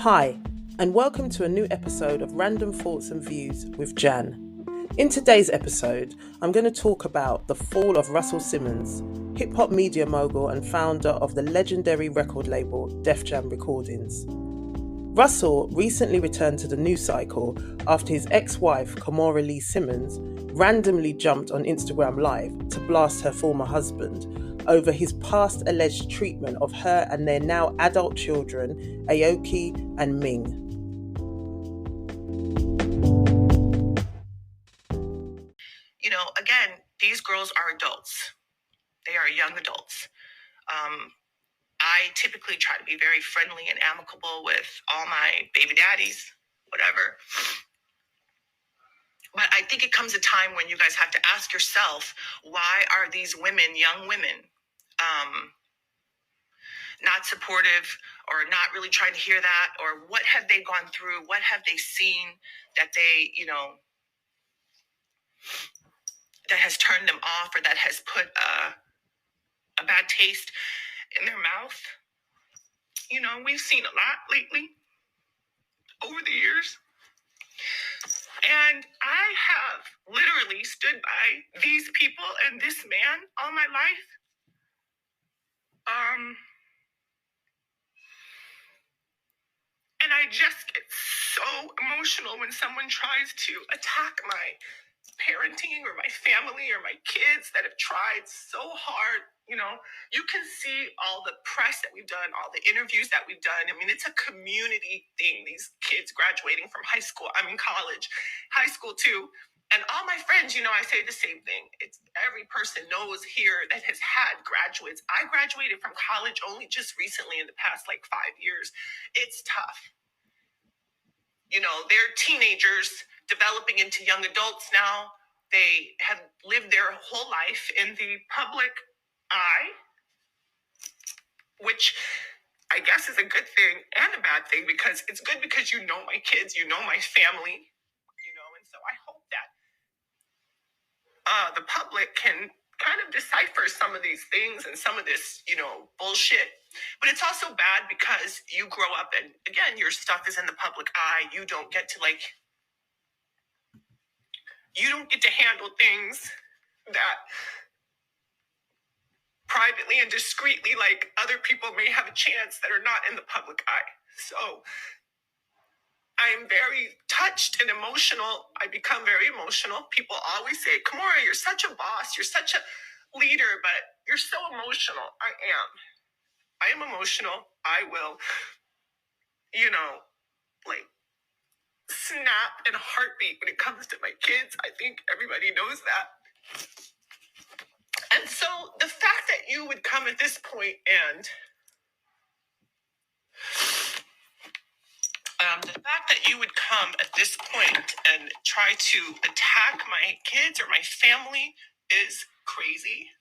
Hi, and welcome to a new episode of Random Thoughts and Views with Jan. In today's episode, I'm going to talk about the fall of Russell Simmons, hip-hop media mogul and founder of the legendary record label Def Jam Recordings. Russell recently returned to the news cycle after his ex-wife, Kamora Lee Simmons, randomly jumped on Instagram Live to blast her former husband over his past alleged treatment of her and their now adult children, Aoki and Ming. You know, again, these girls are adults. They are young adults. I typically try to be very friendly and amicable with all my baby daddies, whatever. But I think it comes a time when you guys have to ask yourself, why are these women, young women, not supportive or not really trying to hear that? Or what have they gone through? What have they seen that they, that has turned them off or that has put a bad taste in their mouth? You know, we've seen a lot lately over the years. And I have literally stood by these people and this man all my life. And I just get so emotional when someone tries to attack my parenting or my family or my kids that have tried so hard. You know, you can see all the press that we've done, all the interviews that we've done. I mean, it's a community thing. These kids graduating from college, high school too. And all my friends, you know, I say the same thing. It's every person knows here that has had graduates. I graduated from college only just recently in the past 5 years. It's tough. You know, they're teenagers developing into young adults now. They have lived their whole life in the public eye, which I guess is a good thing and a bad thing, because it's good because you know my kids, you know my family, and so I hope that the public can kind of decipher some of these things and some of this, bullshit. But it's also bad because you grow up and, again, your stuff is in the public eye. You don't get to handle things that privately and discreetly, other people may have a chance that are not in the public eye. So I'm very touched and emotional. I become very emotional. People always say, Kamora, you're such a boss. You're such a leader, but you're so emotional. I am emotional. I will, snap in a heartbeat when it comes to my kids. I think everybody knows that. And so the fact that you would come at this point and try to attack my kids or my family is crazy.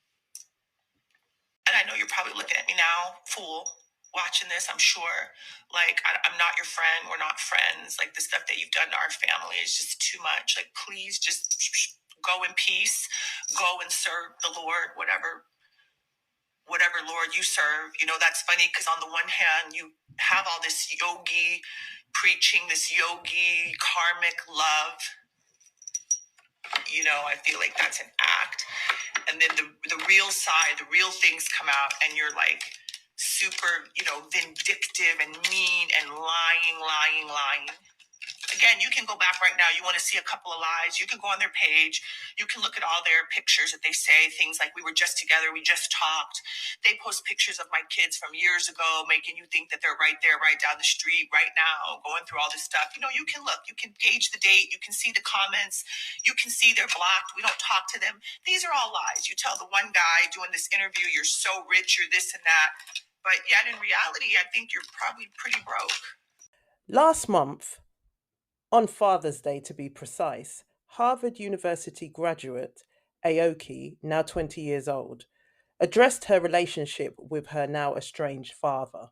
And I know you're probably looking at me now, fool, watching this, I'm sure. I'm not your friend. We're not friends. The stuff that you've done to our family is just too much. Please just go in peace. Go and serve the Lord, whatever Lord you serve. That's funny because on the one hand, you have all this yogi preaching, this yogi karmic love. I feel like that's an act. And then the real side, the real things come out and you're super, vindictive and mean and lying. Again, you can go back right now. You want to see a couple of lies. You can go on their page. You can look at all their pictures that they say, things like, we were just together, we just talked. They post pictures of my kids from years ago, making you think that they're right there, right down the street, right now, going through all this stuff. You can look. You can gauge the date. You can see the comments. You can see they're blocked. We don't talk to them. These are all lies. You tell the one guy doing this interview, you're so rich, you're this and that. But yet in reality, I think you're probably pretty broke. Last month, on Father's Day to be precise, Harvard University graduate Aoki, now 20 years old, addressed her relationship with her now estranged father.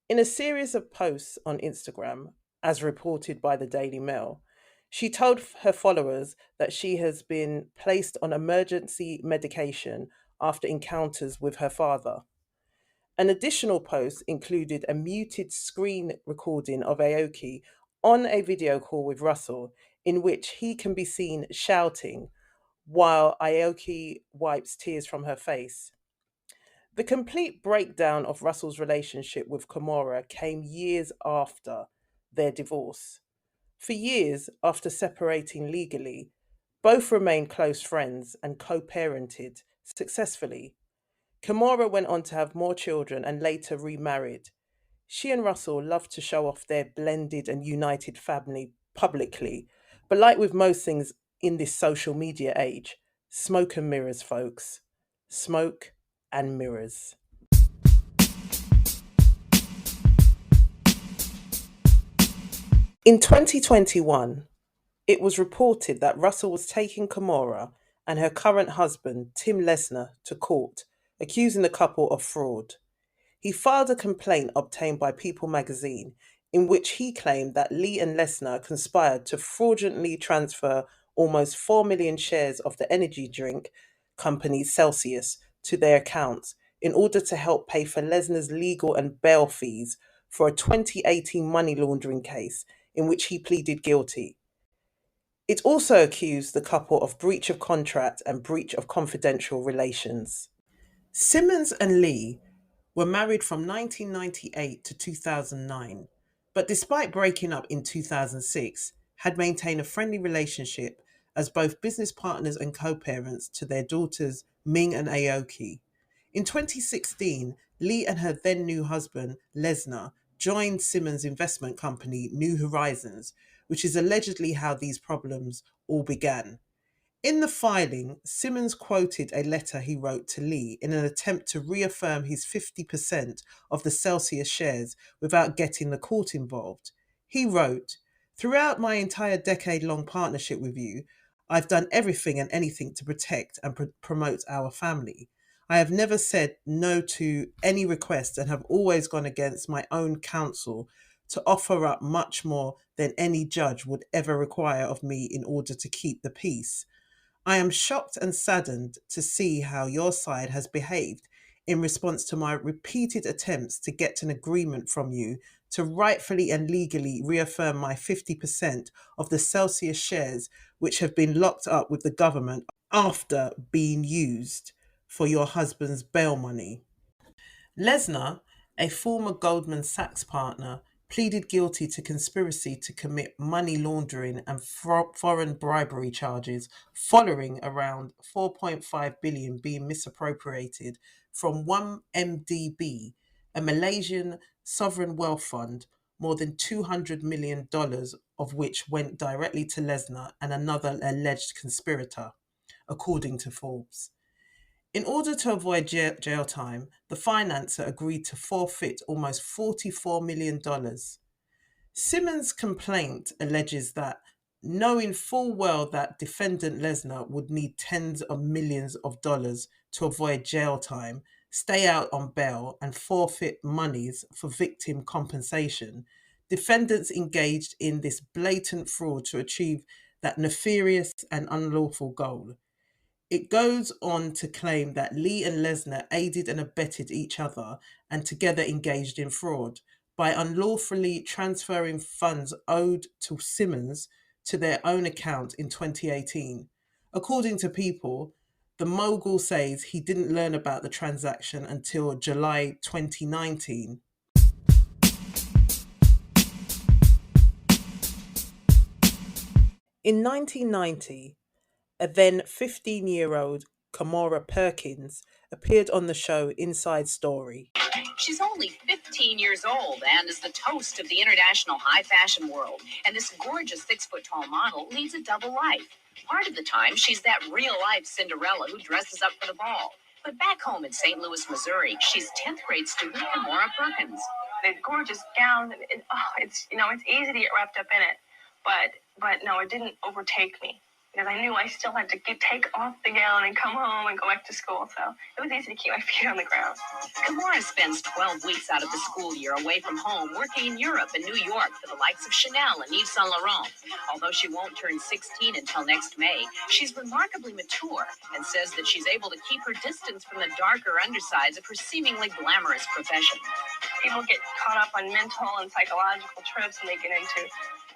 In a series of posts on Instagram, as reported by the Daily Mail, she told her followers that she has been placed on emergency medication after encounters with her father. An additional post included a muted screen recording of Aoki on a video call with Russell, in which he can be seen shouting while Aoki wipes tears from her face. The complete breakdown of Russell's relationship with Kimura came years after their divorce. For years after separating legally, both remained close friends and co parented successfully. Kimura went on to have more children and later remarried. She and Russell loved to show off their blended and united family publicly, but like with most things in this social media age, smoke and mirrors, folks. Smoke and mirrors. In 2021, it was reported that Russell was taking Kimura and her current husband, Tim Lesnar, to court, accusing the couple of fraud. He filed a complaint obtained by People magazine in which he claimed that Lee and Lesnar conspired to fraudulently transfer almost 4 million shares of the energy drink company Celsius to their accounts in order to help pay for Lesnar's legal and bail fees for a 2018 money laundering case in which he pleaded guilty. It also accused the couple of breach of contract and breach of confidential relations. Simmons and Lee were married from 1998 to 2009, but despite breaking up in 2006, had maintained a friendly relationship as both business partners and co-parents to their daughters Ming and Aoki. In 2016, Lee and her then new husband, Lesnar, joined Simmons' investment company New Horizons, which is allegedly how these problems all began. In the filing, Simmons quoted a letter he wrote to Lee in an attempt to reaffirm his 50% of the Celsius shares without getting the court involved. He wrote, "Throughout my entire decade-long partnership with you, I've done everything and anything to protect and promote our family. I have never said no to any request and have always gone against my own counsel to offer up much more than any judge would ever require of me in order to keep the peace. I am shocked and saddened to see how your side has behaved in response to my repeated attempts to get an agreement from you to rightfully and legally reaffirm my 50% of the Celsius shares which have been locked up with the government after being used for your husband's bail money." Lesnar, a former Goldman Sachs partner, pleaded guilty to conspiracy to commit money laundering and foreign bribery charges following around 4.5 billion being misappropriated from 1MDB, a Malaysian sovereign wealth fund, more than $200 million of which went directly to Lesnar and another alleged conspirator, according to Forbes. In order to avoid jail time, the financer agreed to forfeit almost $44 million. Simmons' complaint alleges that, knowing full well that defendant Lesnar would need tens of millions of dollars to avoid jail time, stay out on bail, and forfeit monies for victim compensation, defendants engaged in this blatant fraud to achieve that nefarious and unlawful goal. It goes on to claim that Lee and Lesnar aided and abetted each other and together engaged in fraud by unlawfully transferring funds owed to Simmons to their own account in 2018. According to People, the mogul says he didn't learn about the transaction until July 2019. In 1990, a then 15-year-old Kamora Perkins appeared on the show Inside Story. She's only 15 years old and is the toast of the international high fashion world. And this gorgeous 6-foot-tall model leads a double life. Part of the time, she's that real-life Cinderella who dresses up for the ball. But back home in St. Louis, Missouri, she's 10th grade student Kamora Perkins. The gorgeous gown, it's easy to get wrapped up in it, but no, it didn't overtake me. because I knew I still had to take off the gown and come home and go back to school. So it was easy to keep my feet on the ground. Kimora spends 12 weeks out of the school year away from home, working in Europe and New York for the likes of Chanel and Yves Saint Laurent. Although she won't turn 16 until next May, she's remarkably mature and says that she's able to keep her distance from the darker undersides of her seemingly glamorous profession. People get caught up on mental and psychological trips, and they get into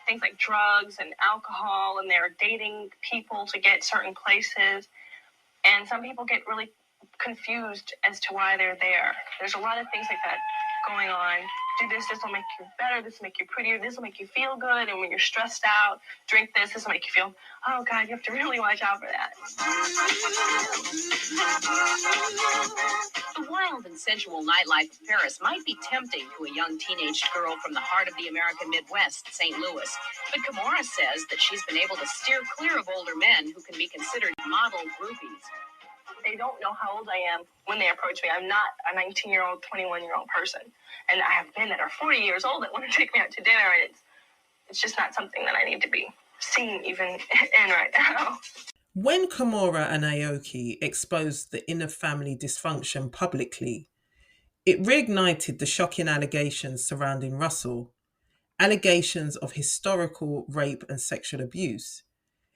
things like drugs and alcohol, and they're dating people to get certain places. And some people get really confused as to why they're there. There's a lot of things like that going on. Do this will make you better, this will make you prettier, this will make you feel good, and when you're stressed out, drink this will make you feel, oh God, you have to really watch out for that. The wild and sensual nightlife of Paris might be tempting to a young teenage girl from the heart of the American Midwest, St. Louis, but Kimora says that she's been able to steer clear of older men who can be considered model groupies. They don't know how old I am when they approach me. I'm not a 19-year-old, 21-year-old person. And I have men that are 40 years old that want to take me out to dinner, and it's just not something that I need to be seen even in right now. When Kimora and Aoki exposed the inner family dysfunction publicly, it reignited the shocking allegations surrounding Russell, allegations of historical rape and sexual abuse.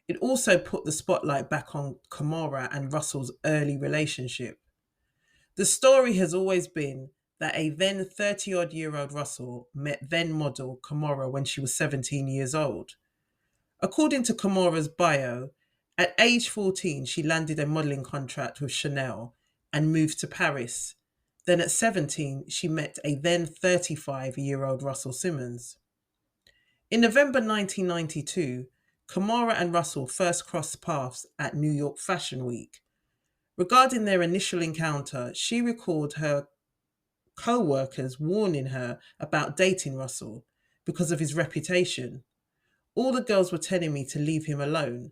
It also put the spotlight back on Kimora and Russell's early relationship. The story has always been that a then 30-odd-year-old Russell met then model Kimora when she was 17 years old. According to Kimora's bio, at age 14, she landed a modelling contract with Chanel and moved to Paris. Then at 17, she met a then 35-year-old Russell Simmons. In November 1992, Kimora and Russell first crossed paths at New York Fashion Week. Regarding their initial encounter, she recalled her co-workers warning her about dating Russell because of his reputation. All the girls were telling me to leave him alone,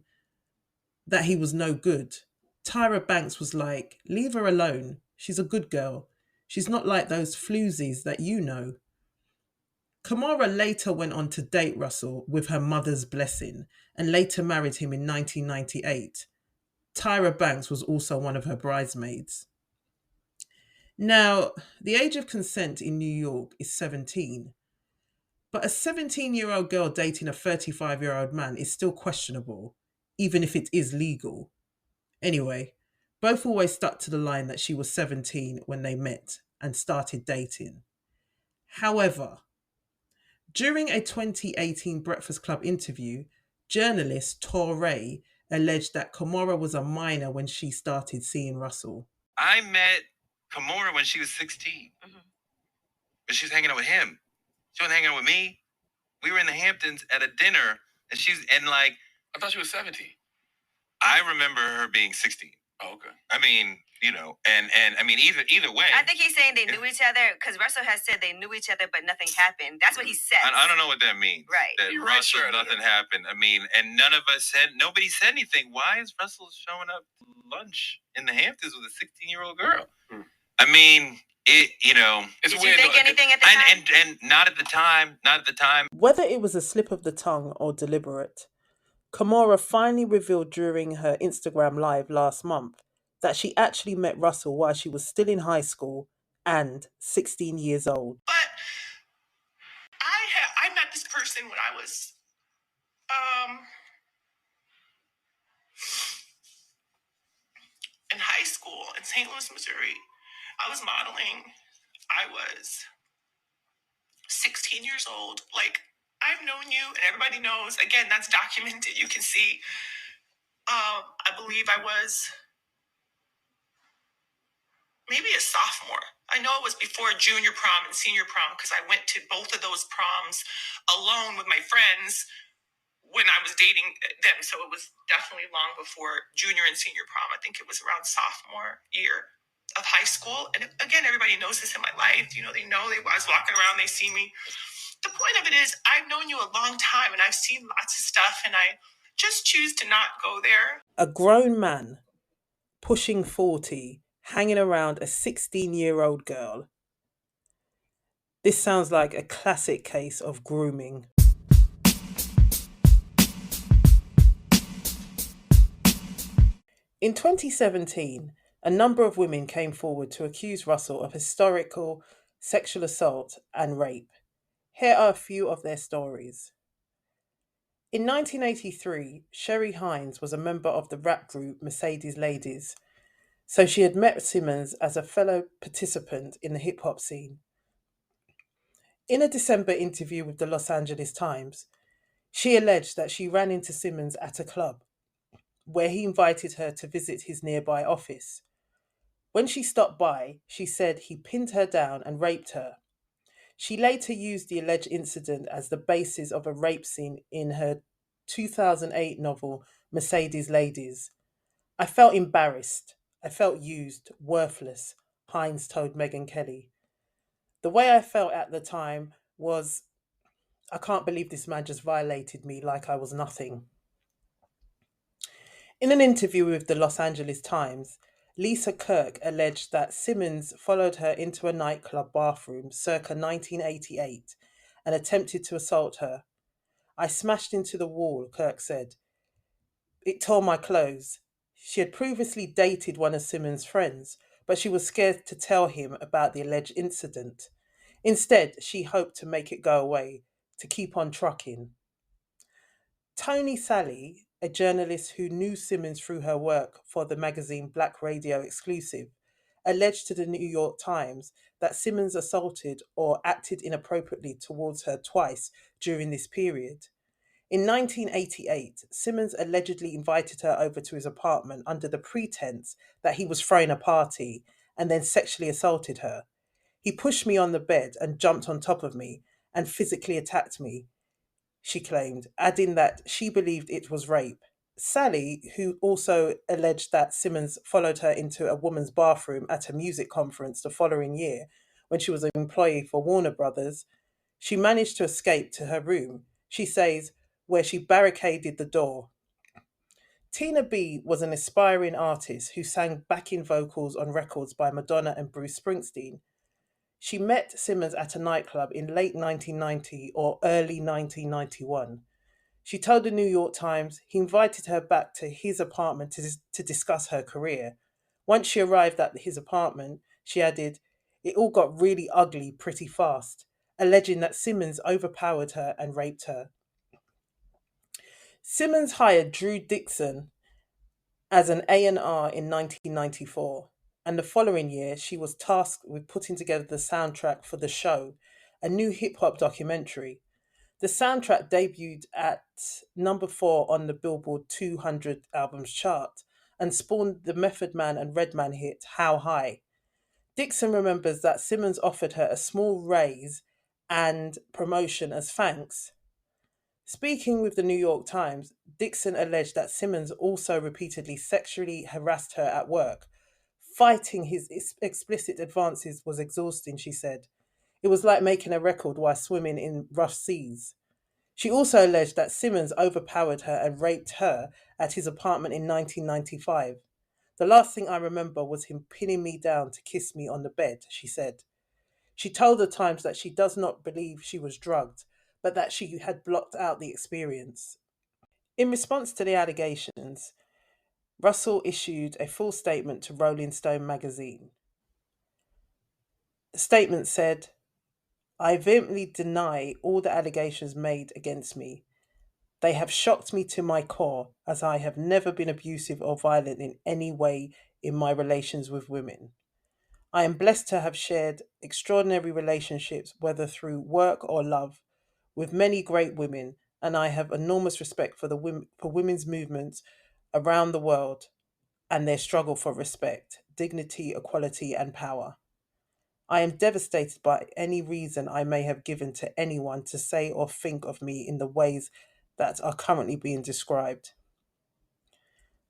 that he was no good. Tyra Banks was like, leave her alone. She's a good girl. She's not like those floozies that you know. Kimora later went on to date Russell with her mother's blessing and later married him in 1998. Tyra Banks was also one of her bridesmaids. Now, the age of consent in New York is 17, but a 17-year-old girl dating a 35-year-old man is still questionable, even if it is legal. Anyway, both always stuck to the line that she was 17 when they met and started dating. However, during a 2018 Breakfast Club interview, journalist Tor Ray alleged that Kimora was a minor when she started seeing Russell. I met Kimora when she was 16, but she was hanging out with him. She wasn't hanging out with me. We were in the Hamptons at a dinner, and I thought she was 17. I remember her being 16. Oh, okay. I mean, and I mean, either way. I think he's saying they knew each other because Russell has said they knew each other, but nothing happened. That's what he said. I don't know what that means. Right. That You're right, Russell, sure. nothing happened. I mean, and nobody said anything. Why is Russell showing up to lunch in the Hamptons with a 16-year-old girl? I mean, It's Did you weird. think anything at the time? and not at the time. Whether it was a slip of the tongue or deliberate, Kimora finally revealed during her Instagram Live last month that she actually met Russell while she was still in high school and 16 years old. But I met this person when I was in high school in St. Louis, Missouri. I was modeling. I was 16 years old. I've known you, and everybody knows. Again, that's documented. You can see. I believe I was maybe a sophomore. I know it was before junior prom and senior prom because I went to both of those proms alone with my friends when I was dating them. So it was definitely long before junior and senior prom. I think it was around sophomore year of high school. And again, everybody knows this in my life. They know I was walking around, they see me. The point of it is I've known you a long time and I've seen lots of stuff and I just choose to not go there. A grown man, pushing 40, hanging around a 16-year-old girl. This sounds like a classic case of grooming. In 2017, a number of women came forward to accuse Russell of historical sexual assault and rape. Here are a few of their stories. In 1983, Sherry Hines was a member of the rap group Mercedes Ladies, so she had met Simmons as a fellow participant in the hip hop scene. In a December interview with the Los Angeles Times, she alleged that she ran into Simmons at a club where he invited her to visit his nearby office. When she stopped by, she said he pinned her down and raped her. She later used the alleged incident as the basis of a rape scene in her 2008 novel Mercedes Ladies. I felt embarrassed. I felt used, worthless, Hines told Megyn Kelly. The way I felt at the time was, I can't believe this man just violated me like I was nothing. In an interview with the Los Angeles Times, Lisa Kirk alleged that Simmons followed her into a nightclub bathroom circa 1988 and attempted to assault her. I smashed into the wall, Kirk said. It tore my clothes. She had previously dated one of Simmons' friends, but she was scared to tell him about the alleged incident. Instead, she hoped to make it go away, to keep on trucking. Tony Sally, a journalist who knew Simmons through her work for the magazine Black Radio Exclusive, alleged to the New York Times that Simmons assaulted or acted inappropriately towards her twice during this period. In 1988, Simmons allegedly invited her over to his apartment under the pretense that he was throwing a party and then sexually assaulted her. He pushed me on the bed and jumped on top of me and physically attacked me, she claimed, adding that she believed it was rape. Sally, who also alleged that Simmons followed her into a woman's bathroom at a music conference the following year when she was an employee for Warner Brothers, she managed to escape to her room, she says, where she barricaded the door. Tina B was an aspiring artist who sang backing vocals on records by Madonna and Bruce Springsteen. She met Simmons at a nightclub in late 1990 or early 1991. She told the New York Times he invited her back to his apartment to discuss her career. Once she arrived at his apartment, she added, it all got really ugly pretty fast, alleging that Simmons overpowered her and raped her. Simmons hired Drew Dixon as an A&R in 1994, and the following year she was tasked with putting together the soundtrack for The Show, a new hip-hop documentary. The soundtrack debuted at number 4 on the Billboard 200 albums chart and spawned the Method Man and Redman hit How High. Dixon remembers that Simmons offered her a small raise and promotion as thanks. Speaking with the New York Times, Dixon alleged that Simmons also repeatedly sexually harassed her at work. Fighting his explicit advances was exhausting, she said. It was like making a record while swimming in rough seas. She also alleged that Simmons overpowered her and raped her at his apartment in 1995. The last thing I remember was him pinning me down to kiss me on the bed, she said. She told the Times that she does not believe she was drugged, but that she had blocked out the experience. In response to the allegations, Russell issued a full statement to Rolling Stone magazine. The statement said, I vehemently deny all the allegations made against me. They have shocked me to my core, as I have never been abusive or violent in any way in my relations with women. I am blessed to have shared extraordinary relationships, whether through work or love, with many great women, and I have enormous respect for women's movements around the world and their struggle for respect, dignity, equality, and power. I am devastated by any reason I may have given to anyone to say or think of me in the ways that are currently being described.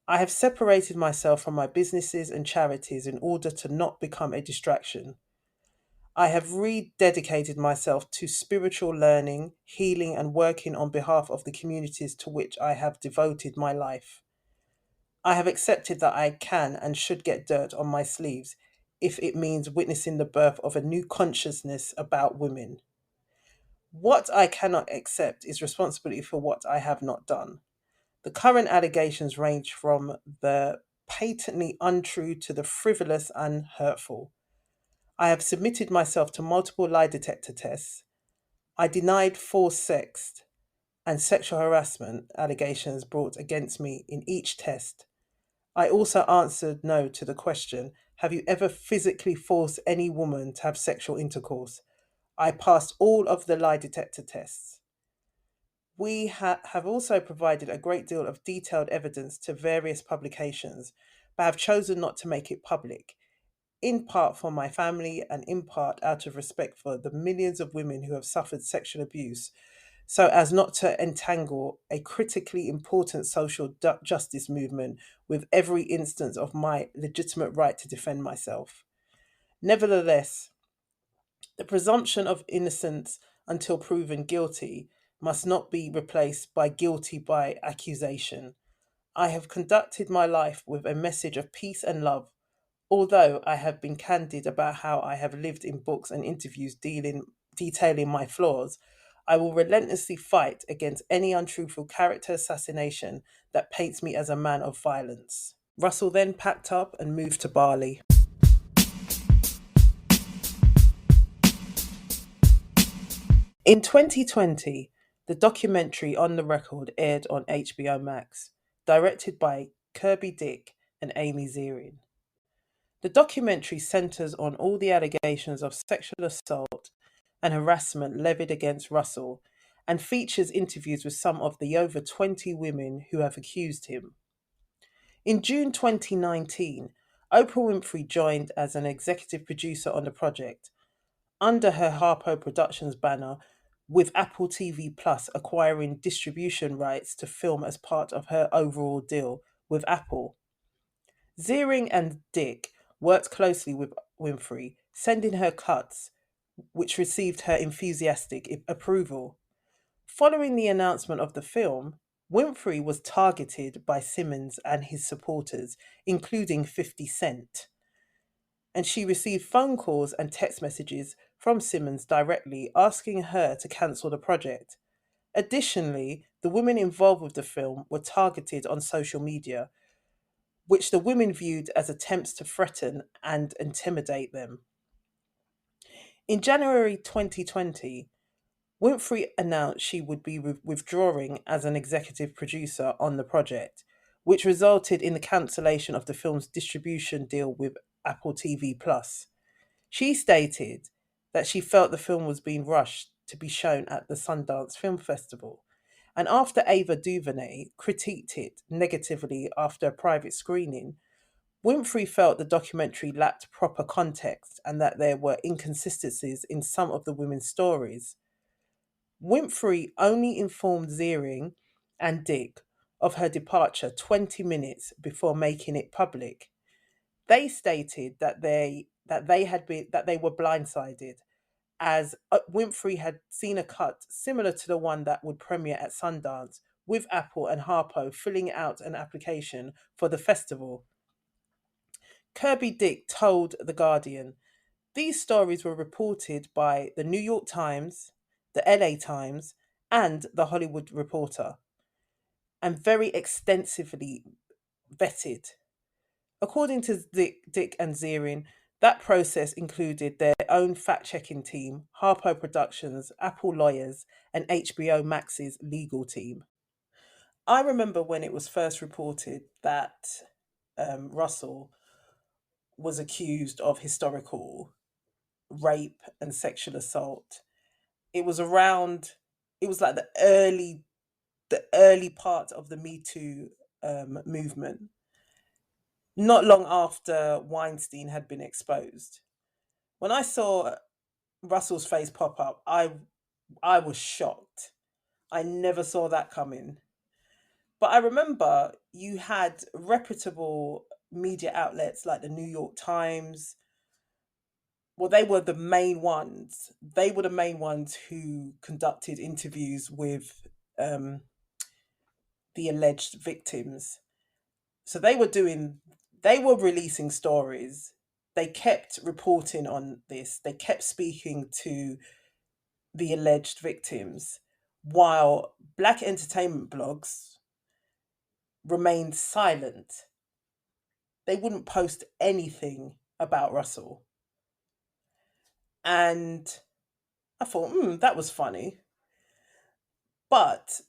I have separated myself from my businesses and charities in order to not become a distraction. I have rededicated myself to spiritual learning, healing, and working on behalf of the communities to which I have devoted my life. I have accepted that I can and should get dirt on my sleeves if it means witnessing the birth of a new consciousness about women. What I cannot accept is responsibility for what I have not done. The current allegations range from the patently untrue to the frivolous and hurtful. I have submitted myself to multiple lie detector tests. I denied forced sex and sexual harassment allegations brought against me in each test. I also answered no to the question, have you ever physically forced any woman to have sexual intercourse? I passed all of the lie detector tests. We have also provided a great deal of detailed evidence to various publications, but have chosen not to make it public, in part for my family and in part out of respect for the millions of women who have suffered sexual abuse, so as not to entangle a critically important social justice movement with every instance of my legitimate right to defend myself. Nevertheless, the presumption of innocence until proven guilty must not be replaced by guilty by accusation. I have conducted my life with a message of peace and love. Although I have been candid about how I have lived in books and interviews detailing my flaws, I will relentlessly fight against any untruthful character assassination that paints me as a man of violence. Russell then packed up and moved to Bali. In 2020, the documentary On the Record aired on HBO Max, directed by Kirby Dick and Amy Zirin. The documentary centres on all the allegations of sexual assault and harassment levied against Russell and features interviews with some of the over 20 women who have accused him. In June 2019, Oprah Winfrey joined as an executive producer on the project, under her Harpo Productions banner, with Apple TV Plus acquiring distribution rights to film as part of her overall deal with Apple. Ziering and Dick worked closely with Winfrey, sending her cuts, which received her enthusiastic approval. Following the announcement of the film, Winfrey was targeted by Simmons and his supporters, including 50 Cent, and she received phone calls and text messages from Simmons directly asking her to cancel the project. Additionally, the women involved with the film were targeted on social media, which the women viewed as attempts to threaten and intimidate them. In January 2020, Winfrey announced she would be withdrawing as an executive producer on the project, which resulted in the cancellation of the film's distribution deal with Apple TV Plus. She stated that she felt the film was being rushed to be shown at the Sundance Film Festival, and after Ava DuVernay critiqued it negatively after a private screening, Winfrey felt the documentary lacked proper context and that there were inconsistencies in some of the women's stories. Winfrey only informed Ziering and Dick of her departure 20 minutes before making it public. They stated that they were blindsided, as Winfrey had seen a cut similar to the one that would premiere at Sundance, with Apple and Harpo filling out an application for the festival. Kirby Dick told The Guardian, these stories were reported by the New York Times, the LA Times, and the Hollywood Reporter, and very extensively vetted. According to Dick and Zirin, that process included their own fact-checking team, Harpo Productions, Apple lawyers, and HBO Max's legal team. I remember when it was first reported that Russell was accused of historical rape and sexual assault. It was around, it was like the early part of the Me Too movement, not long after Weinstein had been exposed. When I saw Russell's face pop up, I was shocked. I never saw that coming. But I remember you had reputable media outlets like the New York Times. Well, they were the main ones. They were the main ones who conducted interviews with the alleged victims. So they were releasing stories. They kept reporting on this. They kept speaking to the alleged victims, while black entertainment blogs remained silent. they wouldn't post anything about Russell. And I thought, that was funny. But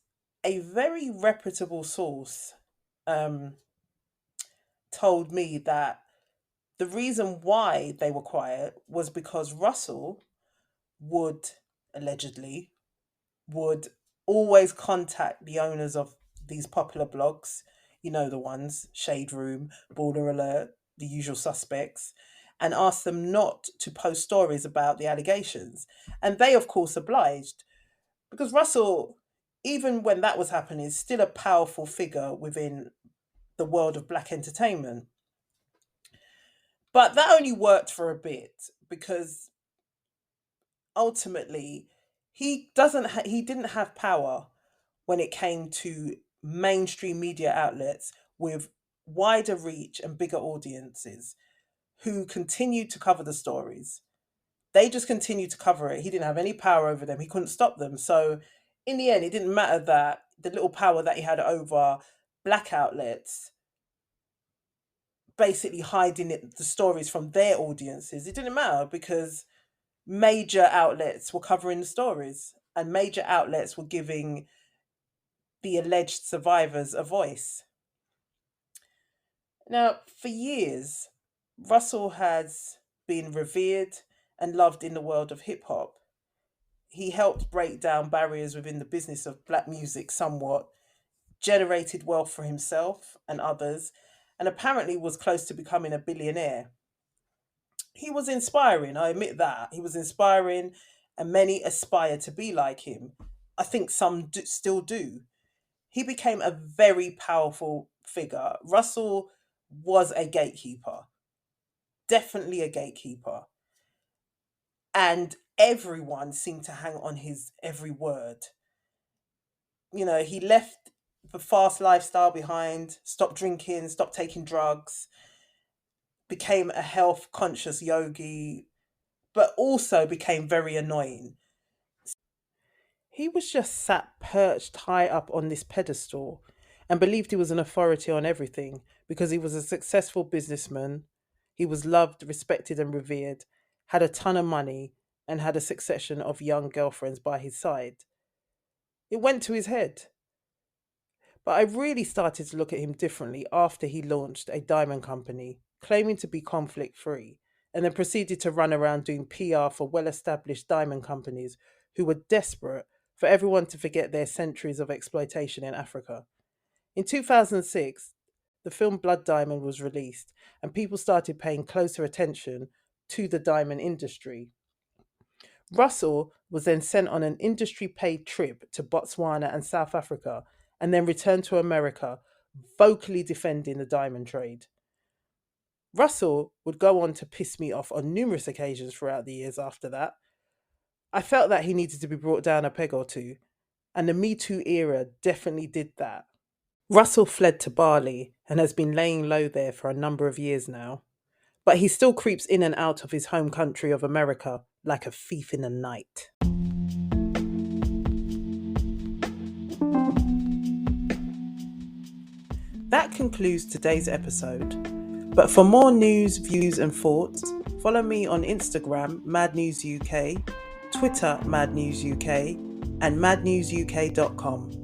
a very reputable source told me that the reason why they were quiet was because Russell would allegedly would always contact the owners of these popular blogs, the ones, Shade Room, Border Alert, the usual suspects, and ask them not to post stories about the allegations. And they, of course, obliged, because Russell, even when that was happening, is still a powerful figure within the world of black entertainment. But that only worked for a bit, because ultimately he didn't have power when it came to mainstream media outlets with wider reach and bigger audiences who continued to cover the stories. They just continued to cover it. He didn't have any power over them. He couldn't stop them. So in the end, it didn't matter that the little power that he had over black outlets basically hiding the stories from their audiences. It didn't matter, because major outlets were covering the stories and major outlets were giving the alleged survivors a voice. Now, for years, Russell has been revered and loved in the world of hip hop. He helped break down barriers within the business of black music somewhat, generated wealth for himself and others, and apparently was close to becoming a billionaire. He was inspiring, I admit that. He was inspiring, and many aspire to be like him. I think some still do. He became a very powerful figure. Russell was a gatekeeper, definitely a gatekeeper. And everyone seemed to hang on his every word. He left the fast lifestyle behind, stopped drinking, stopped taking drugs, became a health conscious yogi, but also became very annoying. He was just sat perched high up on this pedestal and believed he was an authority on everything because he was a successful businessman. He was loved, respected, and revered, had a ton of money, and had a succession of young girlfriends by his side. It went to his head. But I really started to look at him differently after he launched a diamond company, claiming to be conflict free, and then proceeded to run around doing PR for well established diamond companies who were desperate for everyone to forget their centuries of exploitation in Africa. In 2006, the film Blood Diamond was released, and people started paying closer attention to the diamond industry. Russell was then sent on an industry paid trip to Botswana and South Africa, and then returned to America, vocally defending the diamond trade. Russell would go on to piss me off on numerous occasions throughout the years after that. I felt that he needed to be brought down a peg or two, and the Me Too era definitely did that. Russell fled to Bali and has been laying low there for a number of years now, but he still creeps in and out of his home country of America like a thief in the night. That concludes today's episode. But for more news, views, and thoughts, follow me on Instagram, Mad News UK, Twitter, Mad News UK, and madnewsuk.com.